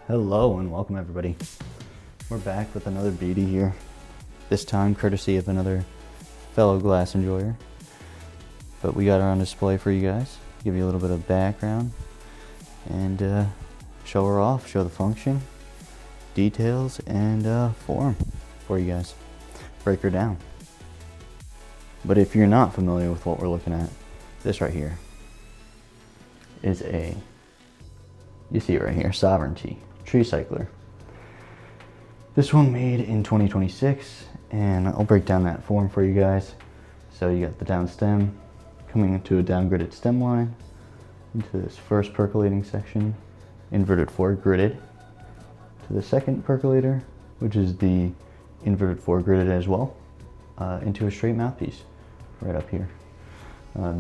Hello and welcome everybody. We're back with another beauty here, this time courtesy of another fellow glass enjoyer. But we got her on display for you guys, give you a little bit of background and show her off, show the function, details, and form for you guys. Break her down. But if you're not familiar with what we're looking at, this right here is you see it right here, Sovereignty Treecycler. This one made in 2026, and I'll break down that form for you guys. So you got the down stem coming into a downgridded stem line, into this first percolating section, inverted four gridded, to the second percolator, which is the inverted four gridded as well, into a straight mouthpiece right up here.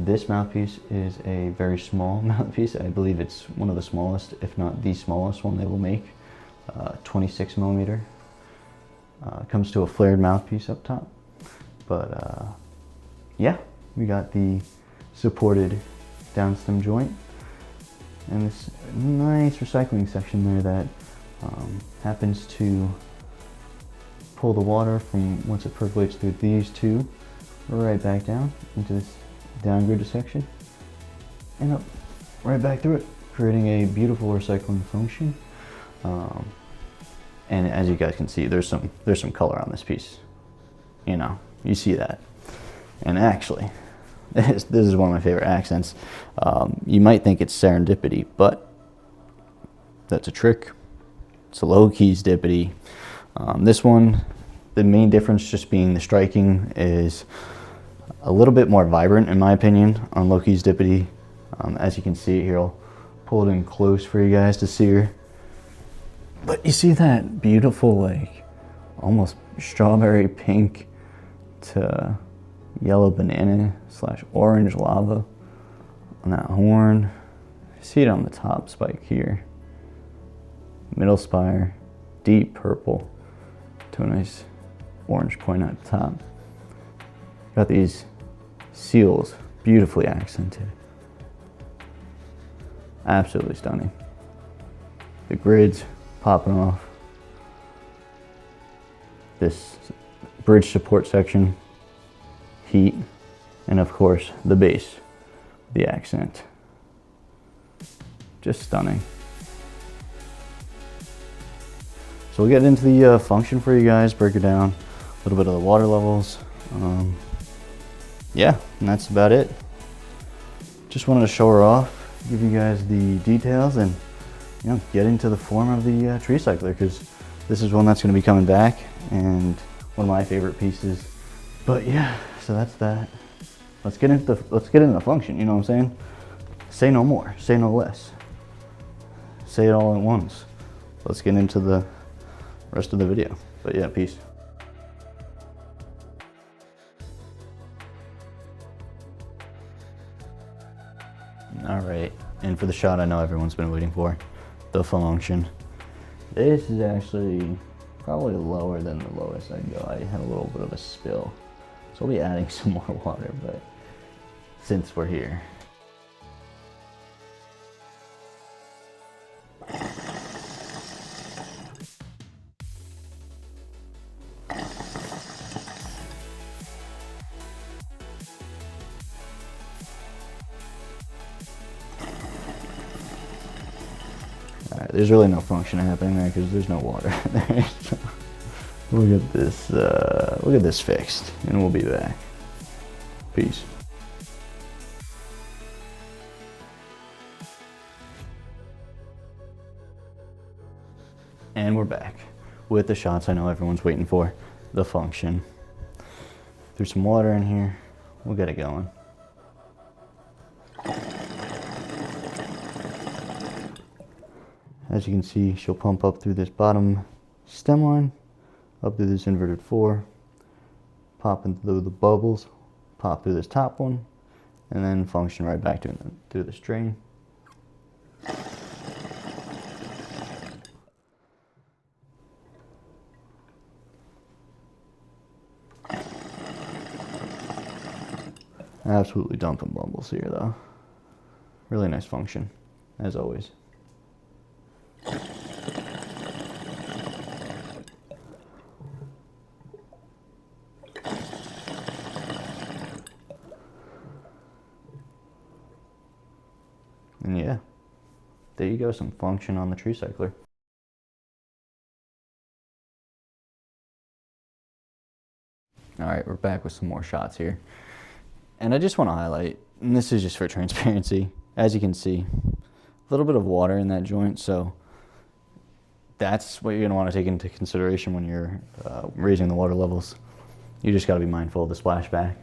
This mouthpiece is a very small mouthpiece. I believe it's one of the smallest, if not the smallest one they will make. 26 millimeter. Comes to a flared mouthpiece up top. But yeah, we got the supported downstem joint and this nice recycling section there that happens to pull the water from once it percolates through these two right back down into this downgrid section and up right back through it, creating a beautiful recycling function. And as you guys can see, there's some color on this piece. You know, you see that. And actually, this is one of my favorite accents. You might think it's serendipity, but that's a trick. It's a Loki's Dipity. This one, the main difference just being the striking is a little bit more vibrant in my opinion on Loki's Dipity. As you can see here, I'll pull it in close for you guys to see her. But you see that beautiful, like, almost strawberry pink to yellow banana / orange lava on that horn. See it on the top spike here. Middle spire, deep purple to a nice orange point at the top. Got these seals, beautifully accented. Absolutely stunning. The grids popping off. This bridge support section, heat, and of course the base, the accent. Just stunning. So we'll get into the function for you guys, break it down, a little bit of the water levels. Yeah, and that's about it. Just wanted to show her off, give you guys the details, and you know, get into the form of the Treecycler, because this is one that's going to be coming back and one of my favorite pieces. But yeah, so that's that. Let's get into the function. You know what I'm saying? Say no more, say no less. Say it all at once. Let's get into the rest of the video. But yeah, peace. All right, and for the shot I know everyone's been waiting for, the function. This is actually probably lower than the lowest I'd go. I had a little bit of a spill, so we'll be adding some more water, but since we're here. Alright, there's really no function happening there because there's no water there. So we'll get this fixed and we'll be back. Peace. And we're back with the shots I know everyone's waiting for, the function. Threw some water in here, we'll get it going. As you can see, she'll pump up through this bottom stem line, up through this inverted 4, pop into the bubbles, pop through this top one, and then function right back through this drain. Absolutely dumping bubbles here though. Really nice function, as always. And yeah, there you go, some function on the Treecycler. All right, we're back with some more shots here. And I just want to highlight, and this is just for transparency, as you can see, a little bit of water in that joint, so that's what you're going to want to take into consideration when you're raising the water levels. You just got to be mindful of the splashback.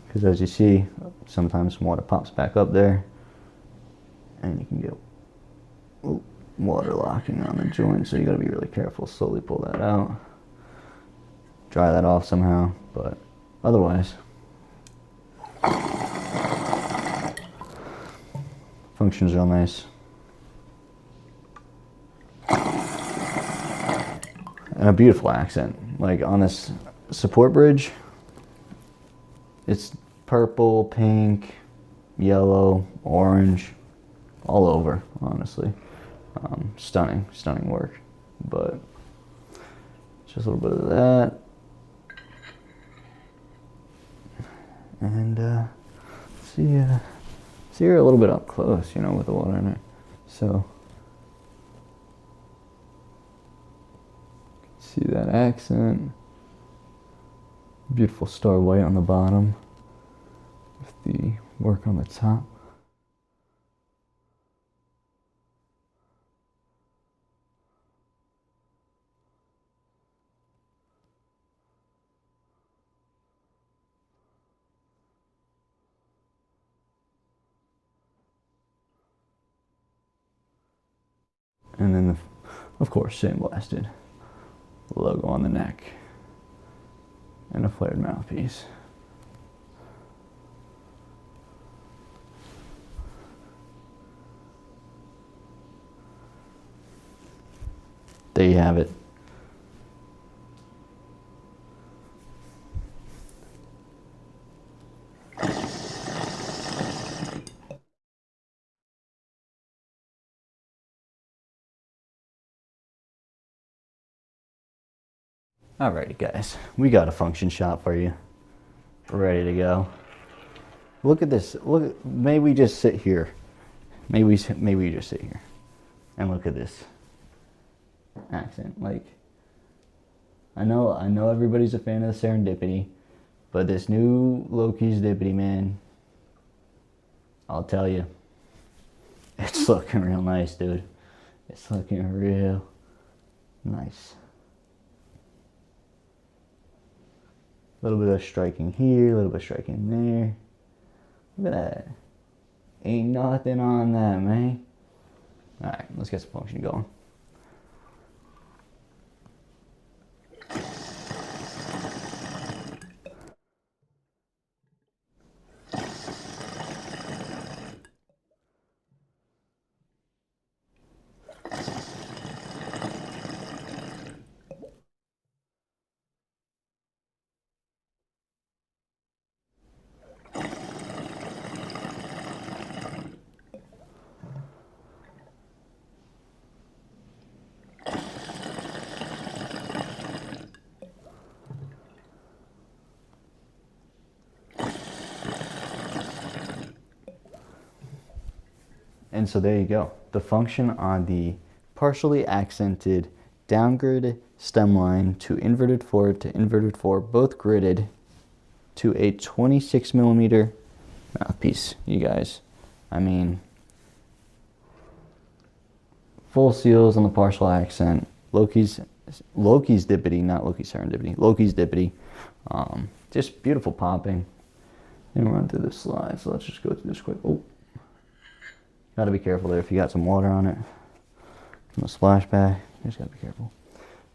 Because as you see, sometimes some water pops back up there, and you can get water locking on the joint, so you got to be really careful. Slowly pull that out. Dry that off somehow, but otherwise, functions real nice. And a beautiful accent. Like on this support bridge, it's purple, pink, yellow, orange, all over, honestly. Stunning work. But just a little bit of that. And see her a little bit up close, you know, with the water in it. So see that accent, beautiful star white on the bottom with the work on the top. And then, of course, sandblasted logo on the neck and a flared mouthpiece. There you have it. Alrighty guys, we got a function shot for you. We're ready to go. Look at this. Look, may we just sit here. May we just sit here and look at this accent. Like, I know everybody's a fan of the Serendipity, but this new Loki's Dipity, man, I'll tell you, it's looking real nice, dude. It's looking real nice. A little bit of striking here, a little bit of striking there. Look at that. Ain't nothing on that, man. Alright, let's get some function going. And so there you go. The function on the partially accented Downgrid stemline to inverted 4 to inverted 4, both gridded to a 26mm mouthpiece, you guys. I mean, full seals on the partial accent. Loki's Dipity, not Loki's Serendipity. Loki's Dipity. Just beautiful popping. And run through the slide, so let's just go through this quick. Oh, gotta be careful there if you got some water on it from the splashback. You just gotta be careful.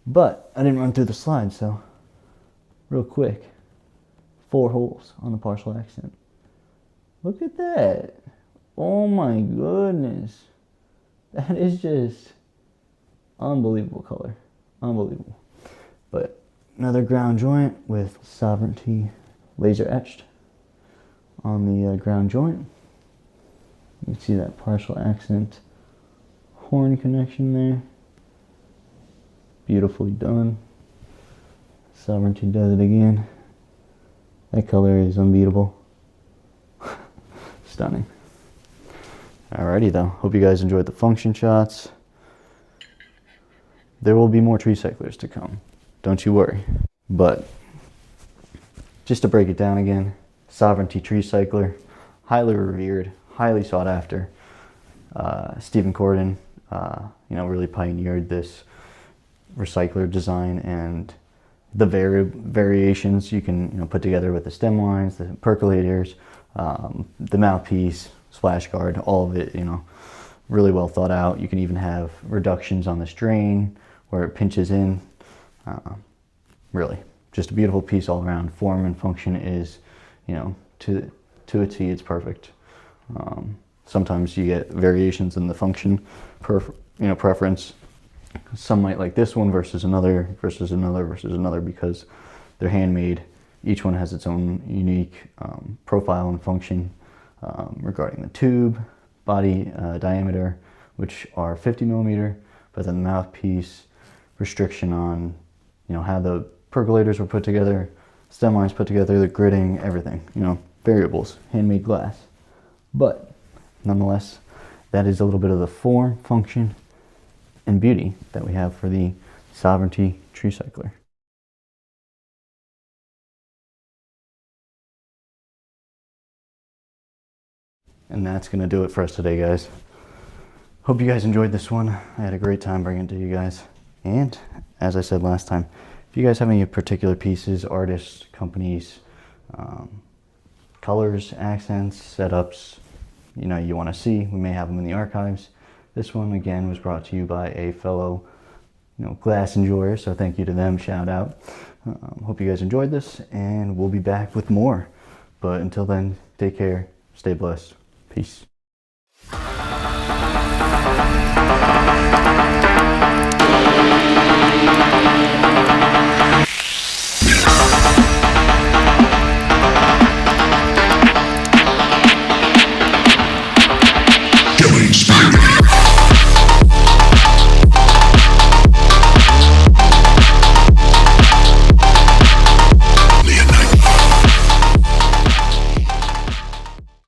But I didn't run through the slide, so real quick, 4 holes on the partial accent. Look at that! Oh my goodness, that is just unbelievable color, unbelievable. But another ground joint with Sovereignty laser etched on the ground joint. You can see that partial accent horn connection there. Beautifully done. Sovereignty does it again. That color is unbeatable. Stunning. Alrighty though, hope you guys enjoyed the function shots. There will be more Treecyclers to come, don't you worry. But just to break it down again, Sovereignty Treecycler, highly revered, highly sought after. Stephen Corden, really pioneered this recycler design and the variations you can put together with the stem lines, the percolators, the mouthpiece, splash guard, all of it, really well thought out. You can even have reductions on the strain where it pinches in. Really, just a beautiful piece all around. Form and function is, to a T, it's perfect. Sometimes you get variations in the function preference. Some might like this one versus another because they're handmade. Each one has its own unique profile and function regarding the tube, body diameter, which are 50 millimeter, but then the mouthpiece restriction on how the percolators were put together, stem lines put together, the gridding, everything, variables, handmade glass. But nonetheless, that is a little bit of the form, function, and beauty that we have for the Sovereignty Treecycler. And that's going to do it for us today, guys. Hope you guys enjoyed this one. I had a great time bringing it to you guys. And as I said last time, if you guys have any particular pieces, artists, companies, colors, accents, setups, you want to see, we may have them in the archives. This one, again, was brought to you by a fellow, glass enjoyer, so thank you to them, shout out. Hope you guys enjoyed this, and we'll be back with more. But until then, take care, stay blessed, peace.